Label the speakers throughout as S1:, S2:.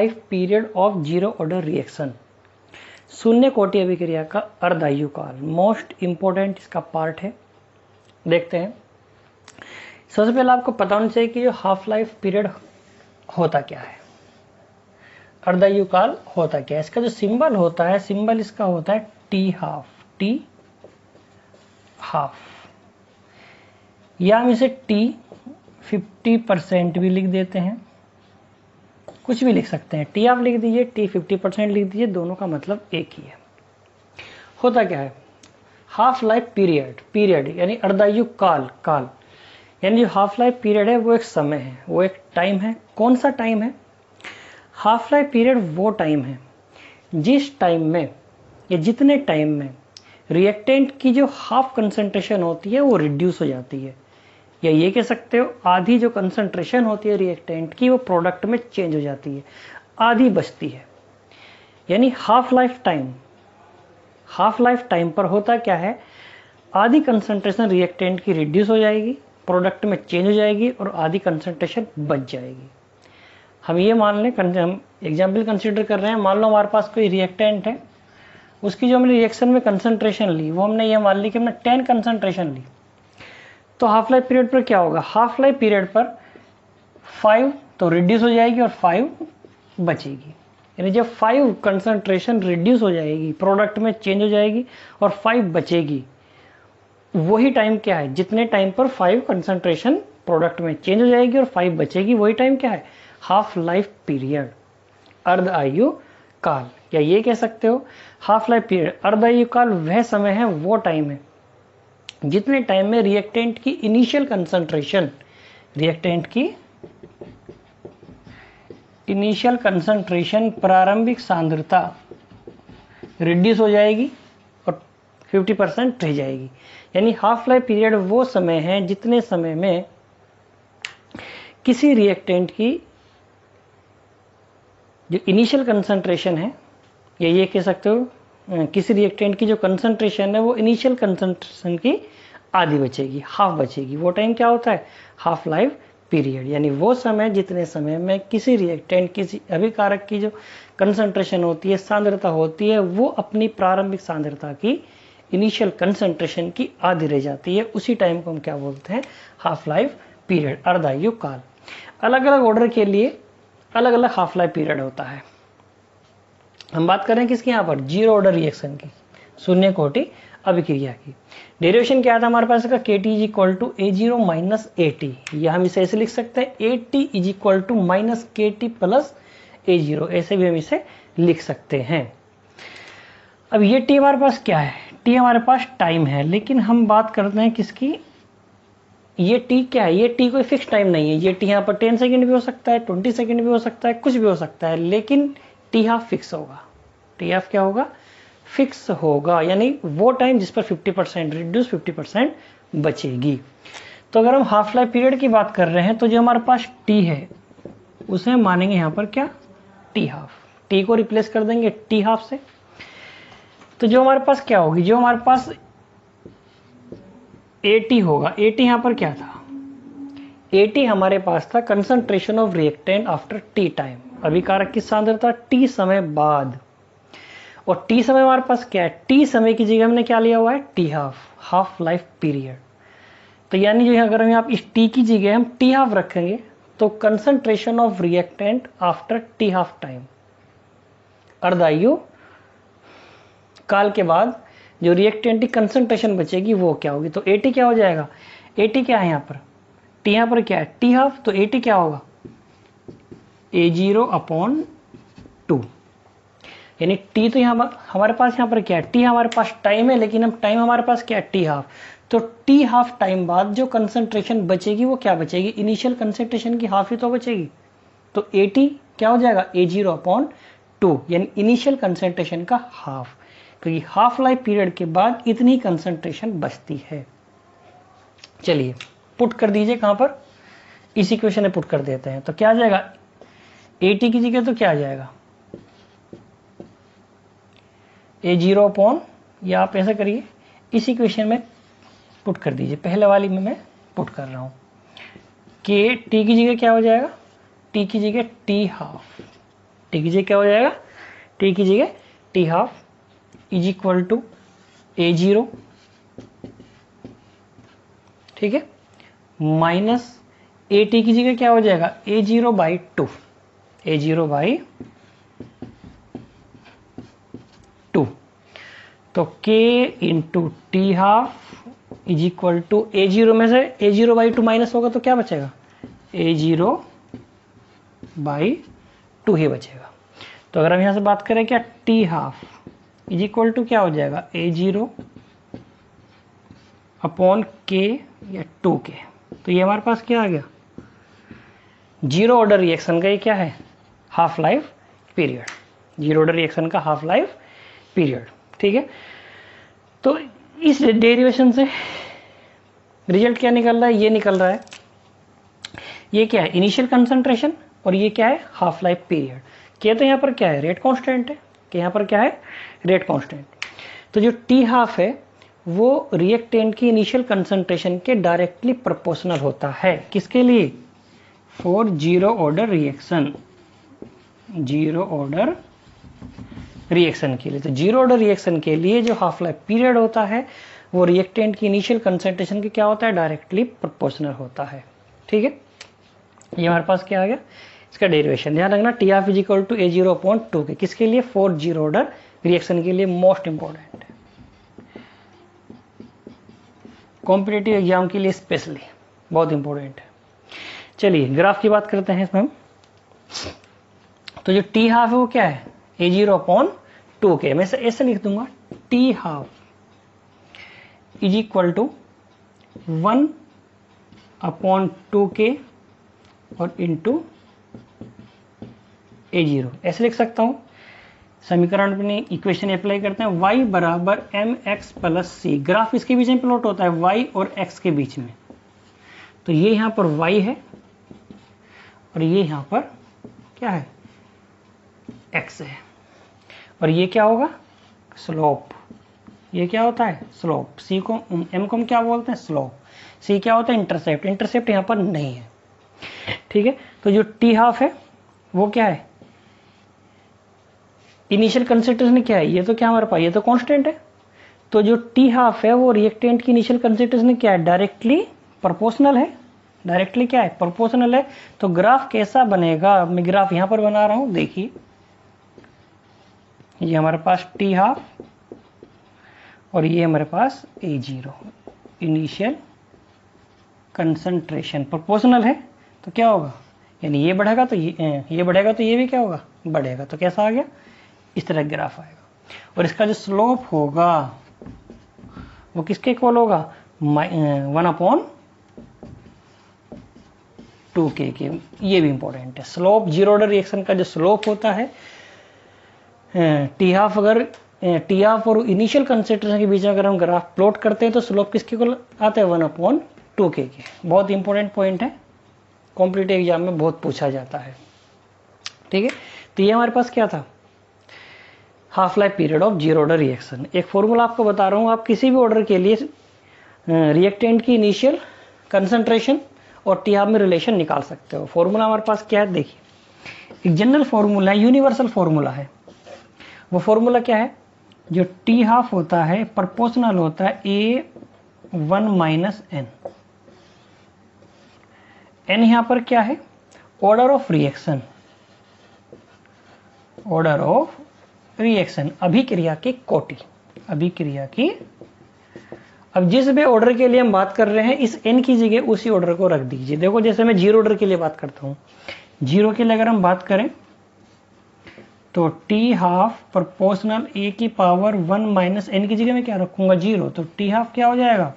S1: Life period of zero order reaction, शून्य कोटि अभिक्रिया का अर्धायु काल, मोस्ट इंपॉर्टेंट इसका पार्ट है। देखते हैं। सबसे पहले आपको पता होना चाहिए कि जो हाफ लाइफ पीरियड होता क्या है, अर्धायु काल होता क्या है। इसका जो सिंबल होता है, सिंबल इसका होता है टी हाफ, टी हाफ, या हम इसे टी 50% भी लिख देते हैं, कुछ भी लिख सकते हैं। टी हाफ लिख दीजिए, टी 50% लिख दीजिए, दोनों का मतलब एक ही है। होता क्या है, हाफ लाइफ पीरियड, पीरियड यानी अर्धायु काल, काल यानी जो हाफ लाइफ पीरियड है वो एक समय है, वो एक टाइम है। कौन सा टाइम है? हाफ लाइफ पीरियड वो टाइम है जिस टाइम में या जितने टाइम में रिएक्टेंट की जो हाफ कंसंट्रेशन होती है वो रिड्यूस हो जाती है, या ये कह सकते हो आधी जो कंसंट्रेशन होती है रिएक्टेंट की वो प्रोडक्ट में चेंज हो जाती है, आधी बचती है। यानी half life time, half life time पर होता क्या है, आधी कंसंट्रेशन रिएक्टेंट की रिड्यूस हो जाएगी, प्रोडक्ट में चेंज हो जाएगी और आधी कंसंट्रेशन बच जाएगी। हम ये मान लें, हम एग्जाम्पल कंसीडर कर रहे हैं, मान लो हमारे पास कोई रिएक्टेंट है, उसकी जो हमने रिएक्शन में कंसंट्रेशन ली वो हमने ये मान ली कि हमने 10 कंसंट्रेशन ली, तो हाफ लाइफ पीरियड पर क्या होगा, हाफ लाइफ पीरियड पर 5 तो रिड्यूस हो जाएगी और 5 बचेगी। यानी जब 5 कंसंट्रेशन रिड्यूस हो जाएगी, प्रोडक्ट में चेंज हो जाएगी और 5 बचेगी, वही टाइम क्या है, जितने टाइम पर 5 कंसंट्रेशन प्रोडक्ट में चेंज हो जाएगी और 5 बचेगी, वही टाइम क्या है, हाफ लाइफ पीरियड, अर्ध आयु काल। या ये कह सकते हो हाफ लाइफ पीरियड, अर्ध आयु काल वह समय है, वो टाइम है जितने टाइम में रिएक्टेंट की इनिशियल कंसंट्रेशन, रिएक्टेंट की इनिशियल कंसंट्रेशन, प्रारंभिक सांद्रता रिड्यूस हो जाएगी और 50% रह जाएगी। यानी हाफ लाइफ पीरियड वो समय है जितने समय में किसी रिएक्टेंट की जो इनिशियल कंसंट्रेशन है, या ये कह सकते हो किसी रिएक्टेंट की जो कंसंट्रेशन है वो इनिशियल कंसंट्रेशन की आधी बचेगी, हाफ बचेगी, वो टाइम क्या होता है, हाफ लाइफ पीरियड। यानी वो समय जितने समय में किसी रिएक्टेंट, किसी अभिकारक की जो कंसंट्रेशन होती है, सांद्रता होती है, वो अपनी प्रारंभिक सांद्रता की इनिशियल कंसंट्रेशन की आधी रह जाती है, उसी टाइम को हम क्या बोलते हैं, हाफ लाइफ पीरियड, अर्धायु काल। अलग अलग ऑर्डर के लिए अलग अलग हाफ लाइफ पीरियड होता है। हम बात करें किसकी, यहाँ पर जीरो ऑर्डर रिएक्शन की, शून्य कोटि अभिक्रिया की। डेरिवेशन क्या था हमारे पास का, KT is equal to A0 minus AT, या हम इसे ऐसे लिख सकते हैं AT is equal to minus KT plus A0, ऐसे भी हम इसे लिख सकते हैं। अब ये T हमारे पास क्या है, T हमारे पास टाइम है, लेकिन हम बात करते हैं किसकी, ये T क्या है, ये T कोई फिक्स टाइम नहीं है। ये T यहाँ पर 10 सेकेंड भी हो सकता है, 20 सेकेंड भी हो सकता है, कुछ भी हो सकता है, लेकिन T हाफ फिक्स होगा। T हाफ क्या होगा, फिक्स होगा, यानी वो टाइम जिस पर 50% रिड्यूस 50% बचेगी। तो अगर हम हाफ लाइफ पीरियड की बात कर रहे हैं तो जो हमारे पास T है उसे मानेंगे यहाँ पर क्या, T हाफ, T को रिप्लेस कर देंगे T हाफ से। तो जो हमारे पास क्या होगी, जो हमारे पास AT होगा, AT यहाँ पर क्या था, AT हमारे पास था concentration of reactant after T time, अभिकारक की सांद्रता T समय बाद। और T समय हमारे पास क्या है, T समय की जगह हमने क्या लिया हुआ है, T half, half life period. तो यानी जो है अगर हम यहाँ इस T की जगह हम T हाफ रखेंगे तो concentration of reactant after T half time, अर्धायु काल के बाद जो रिएक्टेंट की कंसंट्रेशन बचेगी वो क्या होगी, तो AT क्या हो जाएगा, AT क्या है यहाँ पर, T यहाँ पर क्या है, T हाफ, तो AT क्या होगा, A0 अपॉन 2। यानी T तो यहाँ हमारे पास यहाँ पर क्या है, T हमारे पास टाइम है, लेकिन हम टाइम हमारे पास क्या है, T हाफ। तो T हाफ टाइम बाद जो कंसंट्रेशन बचेगी वो क्या बचेगी, इनिशियल कंसंट्रेशन की हाफ ही तो बचेगी। तो AT क्या हो जाएगा, A0 अपॉन 2, यानी इनिशियल कंसंट्रेशन का हाफ, क्योंकि हाफ लाइफ पीरियड के बाद इतनी कंसंट्रेशन बचती है। चलिए पुट कर दीजिए, कहां पर, इस इक्वेशन में पुट कर देते हैं। तो क्या आ जाएगा, AT की जगह तो क्या आ जाएगा, A0 अपॉन, या आप ऐसा करिए इस इक्वेशन में पुट कर दीजिए, पहले वाली में मैं पुट कर रहा हूँ कि T की जगह क्या हो जाएगा, T की जगह T हाफ, टी की जगह क्या हो जाएगा, टी की जगह T half is equal to A0, ठीक है, माइनस ए टी की जगह क्या हो जाएगा A0 बाई 2, A0 बाई 2, तो K into T half is equal to A0 में से A0 बाई 2 माइनस होगा तो क्या बचेगा, A0 बाई 2 ही बचेगा। तो अगर हम यहां से बात करें क्या, T half is equal to क्या हो जाएगा A0 अपॉन K या 2K, तो ये हमारे पास क्या आ गया, जीरो ऑर्डर रिएक्शन का ये क्या है, half life period, zero order reaction का हाफ लाइफ पीरियड, ठीक है। तो इस डेरिवेशन से रिजल्ट क्या निकल रहा है, ये निकल रहा है, ये क्या है इनिशियल कंसंट्रेशन और ये क्या है हाफ लाइफ पीरियड। के तो यहाँ पर क्या है रेट कांस्टेंट है, कि यहाँ पर क्या है रेट कांस्टेंट। तो जो टी हाफ है वो रिएक्टेंट की इनिशियल कंसंट्रेशन के डायरेक्टली प्रोपोर्शनल होता है, किसके लिए, for zero order reaction, zero order reaction के लिए। तो जीरो ऑर्डर रिएक्शन के लिए जो हाफ लाइफ पीरियड होता है वो रिएक्टेंट की इनिशियल कंसंट्रेशन के क्या होता है, डायरेक्टली प्रोपोर्शनल होता है, ठीक है। ये हमारे पास क्या आ गया, इसका डेरिवेशन ध्यान रखना, T half is equal to A0 upon 2 के, किसके लिए, फॉर जीरो ऑर्डर रिएक्शन के लिए, मोस्ट इंपॉर्टेंट है कॉम्पिटिटिव एग्जाम के लिए स्पेशली बहुत इंपॉर्टेंट है। चलिए ग्राफ की बात करते हैं इसमें हम। तो जो टी हाफ है वो क्या है A0 अपॉन 2K, मैं ऐसे लिख दूंगा, T half is equal to 1 upon 2K और इंटू A0, ऐसे लिख सकता हूं। समीकरण में इक्वेशन अप्लाई करते हैं, y बराबर mx प्लस सी, ग्राफ इसके बीच में प्लॉट होता है y और x के बीच में, तो ये यहां पर y है और ये यहां पर क्या है x है, और ये क्या होगा स्लोप, ये क्या होता है स्लोप, सी को m को हम क्या बोलते हैं स्लोप, सी क्या होता है इंटरसेप्ट, इंटरसेप्ट यहां पर नहीं है, ठीक है। तो जो टी हाफ है वो क्या है इनिशियल कंसंट्रेशन क्या है, ये तो क्या हमारे पास ये तो कांस्टेंट है, तो जो टी हाफ है वो रिएक्टेंट की इनिशियल कंसंट्रेशन क्या है डायरेक्टली प्रोपोर्शनल है, डायरेक्टली क्या है प्रोपोर्शनल है। तो ग्राफ कैसा बनेगा, मैं ग्राफ यहां पर बना रहा हूं, देखिए ये हमारे पास टी हाफ और ये हमारे पास A0, इनिशियल कंसंट्रेशन प्रोपोर्शनल है, तो क्या होगा यानी ये बढ़ेगा तो ये बढ़ेगा तो ये भी क्या होगा बढ़ेगा, तो कैसा आ गया इस तरह ग्राफ आएगा। और इसका जो स्लोप होगा वो किसके इक्वल होगा 1 अपॉन 2K के, ये भी इंपॉर्टेंट है। स्लोप जीरो ऑर्डर रिएक्शन का जो स्लोप होता है टी हाफ, अगर टी हाफ और इनिशियल कंसंट्रेशन के बीच में अगर हम ग्राफ प्लॉट करते हैं तो स्लोप किसके इक्वल आता है 1 अपॉन 2K के। बहुत इंपॉर्टेंट पॉइंट है, कॉम्पिटिटिव एग्जाम में बहुत पूछा जाता है, ठीक है। तो ये हमारे पास क्या था half life period of zero order reaction. एक फॉर्मूला आपको बता रहा हूँ, आप किसी भी ऑर्डर के लिए रिएक्टेंट की इनिशियल कंसंट्रेशन और टी हाफ में रिलेशन निकाल सकते हो। फॉर्मूला हमारे पास क्या है देखिए, एक जनरल फॉर्मूला है, यूनिवर्सल फॉर्मूला है। वो फॉर्मूला क्या है, जो टी हाफ होता है प्रोपोर्शनल होता है A1 माइनस n, n यहां पर क्या है order of reaction, order of reaction अभिक्रिया की कोटि, अभिक्रिया की। अब जिस भी ऑर्डर के लिए हम बात कर रहे हैं इस n की जगह उसी ऑर्डर को रख दीजिए। देखो जैसे मैं जीरो ऑर्डर के लिए बात करता हूं, जीरो के लिए अगर हम बात करें तो टी हाफ प्रोपोर्शनल a की पावर 1 माइनस n की जगह में क्या रखूंगा जीरो, तो टी हाफ क्या हो जाएगा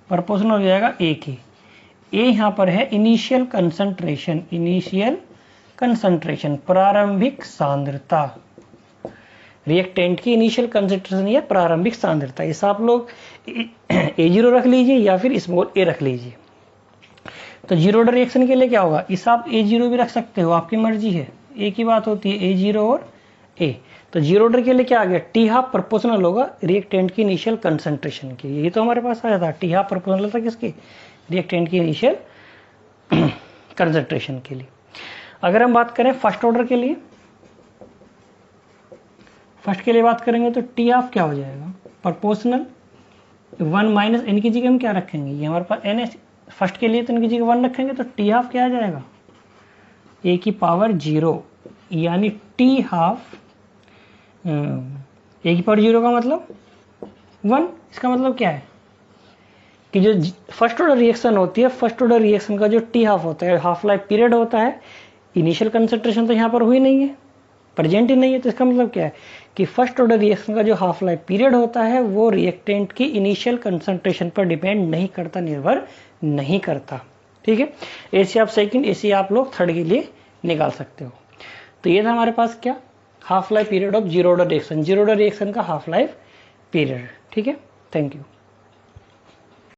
S1: प्रोपोर्शनल हो जाएगा a की। a यहां पर है इनिशियल कंसंट्रेशन, इनिशियल कंसंट्रेशन प्रारंभिक सांद्रता, रिएक्टेंट की इनिशियल कंसंट्रेशन या प्रारंभिक सांद्रता। इस आप लोग A0 रख लीजिए या फिर स्मॉल a रख लीजिए। तो जीरो ऑर्डर रिएक्शन के लिए क्या होगा, इस आप A0 भी रख सकते हो, आपकी मर्जी है, एक ही बात होती है A0 और A। तो जीरो ऑर्डर के लिए क्या आ गया टी हाफ प्रोपोर्शनल होगा रिएक्टेंट की इनिशियल कंसंट्रेशन के, ये तो हमारे पास आया था टी हाफ प्रोपोर्शनल था किसकी रिएक्टेंट की इनिशियल कंसंट्रेशन के लिए। अगर हम बात करें फर्स्ट ऑर्डर के लिए फर्स्ट के लिए बात करेंगे तो टी हाफ क्या हो जाएगा, प्रोपोर्शनल 1 माइनस एन की जगह हम क्या रखेंगे, ये हमारे पास एन है फर्स्ट के लिए, तो इनकी जगह 1 रखेंगे तो टी हाफ क्या आ जाएगा, ए की पावर 0, यानी टी हाफ ए की पावर 0 का मतलब 1। इसका मतलब क्या है कि जो फर्स्ट ऑर्डर रिएक्शन होती है, फर्स्ट ऑर्डर रिएक्शन का जो टी हाफ होता है, हाफ लाइफ पीरियड होता है, इनिशियल कंसंट्रेशन तो यहाँ पर हुई नहीं है, प्रेजेंट ही नहीं है, तो इसका मतलब क्या है कि फर्स्ट ऑर्डर रिएक्शन का जो हाफ लाइफ पीरियड होता है वो रिएक्टेंट की इनिशियल कंसंट्रेशन पर डिपेंड नहीं करता, निर्भर नहीं करता। ठीक है, ऐसे आप सेकंड, ऐसे आप लोग थर्ड के लिए निकाल सकते हो। तो ये था हमारे पास क्या, half life period of zero order reaction, zero order reaction का हाफ लाइफ पीरियड। ठीक है, थैंक यू।